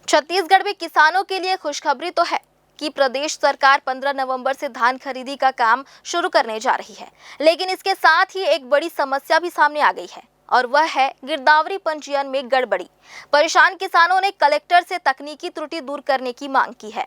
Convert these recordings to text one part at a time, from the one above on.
छत्तीसगढ़ में किसानों के लिए खुशखबरी तो है कि प्रदेश सरकार 15 नवंबर से धान खरीदी का काम शुरू करने जा रही है, लेकिन इसके साथ ही एक बड़ी समस्या भी सामने आ गई है और वह है गिरदावरी पंजीयन में गड़बड़ी। परेशान किसानों ने कलेक्टर से तकनीकी त्रुटि दूर करने की मांग की है।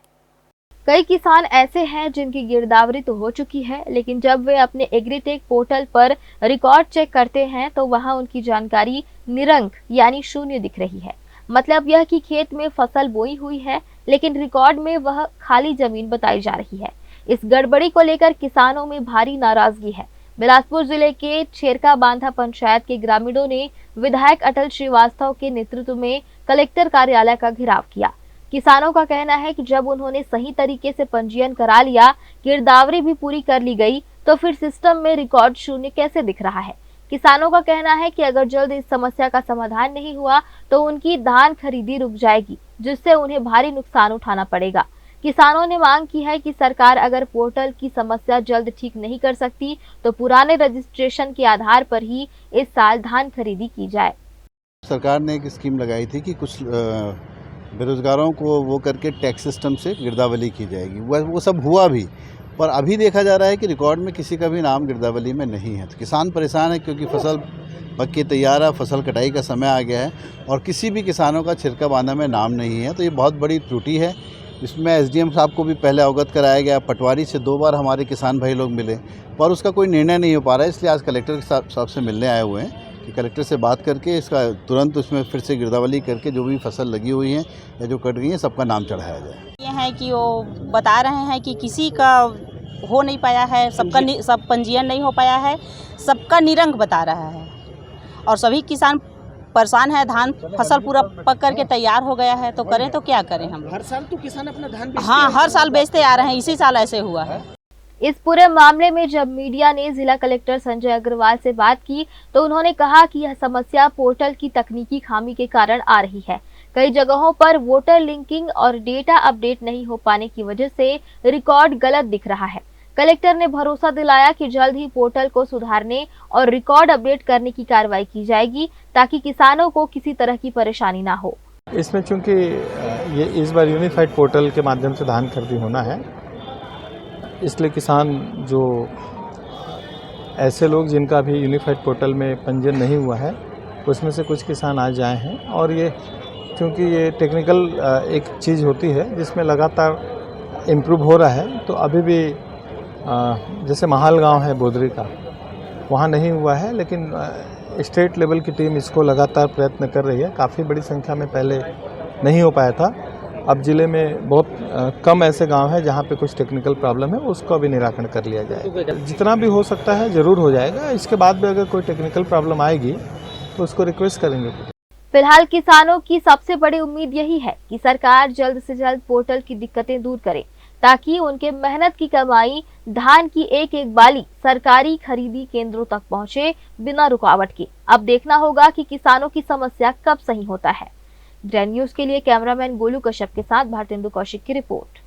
कई किसान ऐसे हैं जिनकी गिरदावरी तो हो चुकी है, लेकिन जब वे अपने एग्रीटेक पोर्टल पर रिकॉर्ड चेक करते हैं तो वहां उनकी जानकारी निरंक यानी शून्य दिख रही है। मतलब यह कि खेत में फसल बोई हुई है, लेकिन रिकॉर्ड में वह खाली जमीन बताई जा रही है। इस गड़बड़ी को लेकर किसानों में भारी नाराजगी है। बिलासपुर जिले के छेरका बांधा पंचायत के ग्रामीणों ने विधायक अटल श्रीवास्तव के नेतृत्व में कलेक्टर कार्यालय का घेराव किया। किसानों का कहना है कि जब उन्होंने सही तरीके से पंजीयन करा लिया, गिरदावरी भी पूरी कर ली गई, तो फिर सिस्टम में रिकॉर्ड शून्य कैसे दिख रहा है। किसानों का कहना है कि अगर जल्द इस समस्या का समाधान नहीं हुआ तो उनकी धान खरीदी रुक जाएगी, जिससे उन्हें भारी नुकसान उठाना पड़ेगा। किसानों ने मांग की है कि सरकार अगर पोर्टल की समस्या जल्द ठीक नहीं कर सकती तो पुराने रजिस्ट्रेशन के आधार पर ही इस साल धान खरीदी की जाए। सरकार ने एक स्कीम लगाई थी कि कुछ बेरोजगारों को वो करके टैक्स सिस्टम से गिरदावरी की जाएगी। वो सब हुआ भी, पर अभी देखा जा रहा है कि रिकॉर्ड में किसी का भी नाम गिरदावरी में नहीं है। तो किसान परेशान है क्योंकि फसल पक के तैयार है, फसल कटाई का समय आ गया है और किसी भी किसानों का छेरका बांधा में नाम नहीं है। तो ये बहुत बड़ी त्रुटि है। इसमें एसडीएम साहब को भी पहले अवगत कराया गया। पटवारी से 2 बार हमारे किसान भाई लोग मिले, पर उसका कोई निर्णय नहीं हो पा रहा है। इसलिए आज कलेक्टर के साहब से मिलने आए हुए हैं कि कलेक्टर से बात करके इसका तुरंत उसमें फिर से गिरदावरी करके जो भी फसल लगी हुई है या जो कट गई है सबका नाम चढ़ाया जाए। ये है कि वो बता रहे हैं कि किसी का हो नहीं पाया है, सब पंजीयन नहीं हो पाया है, सबका निरंक बता रहा है और सभी किसान परेशान है। धान फसल पूरा पक करके तैयार हो गया है, तो करें तो क्या करें हम। हर साल तो किसान अपना धान बेचते हाँ, हर साल बेचते आ रहे हैं, इसी साल ऐसे हुआ है। इस पूरे मामले में जब मीडिया ने जिला कलेक्टर संजय अग्रवाल से बात की तो उन्होंने कहा कि यह समस्या पोर्टल की तकनीकी खामी के कारण आ रही है। कई जगहों पर वोटर लिंकिंग और डेटा अपडेट नहीं हो पाने की वजह से रिकॉर्ड गलत दिख रहा है। कलेक्टर ने भरोसा दिलाया कि जल्द ही पोर्टल को सुधारने और रिकॉर्ड अपडेट करने की कार्रवाई की जाएगी ताकि किसानों को किसी तरह की परेशानी ना हो। इसमें चूंकि ये इस बार यूनिफाइड पोर्टल के माध्यम से धान खरीदी होना है, इसलिए किसान जो ऐसे लोग जिनका भी यूनिफाइड पोर्टल में पंजीयन नहीं हुआ है, उसमें से कुछ किसान आज आए हैं। और ये क्योंकि ये टेक्निकल एक चीज़ होती है जिसमें लगातार इम्प्रूव हो रहा है, तो अभी भी जैसे महाल गांव है बोदरी का, वहाँ नहीं हुआ है, लेकिन स्टेट लेवल की टीम इसको लगातार प्रयत्न कर रही है। काफ़ी बड़ी संख्या में पहले नहीं हो पाया था। अब ज़िले में बहुत कम ऐसे गांव हैं जहां पे कुछ टेक्निकल प्रॉब्लम है, उसको भी निराकरण कर लिया जाएगा। जितना भी हो सकता है ज़रूर हो जाएगा। इसके बाद भी अगर कोई टेक्निकल प्रॉब्लम आएगी तो उसको रिक्वेस्ट करेंगे। फिलहाल किसानों की सबसे बड़ी उम्मीद यही है कि सरकार जल्द से जल्द पोर्टल की दिक्कतें दूर करे ताकि उनके मेहनत की कमाई धान की एक एक बाली सरकारी खरीदी केंद्रों तक पहुंचे बिना रुकावट के। अब देखना होगा कि किसानों की समस्या कब सही होता है। ग्रैंड न्यूज के लिए कैमरामैन गोलू कश्यप के साथ भारतेंदु कौशिक की रिपोर्ट।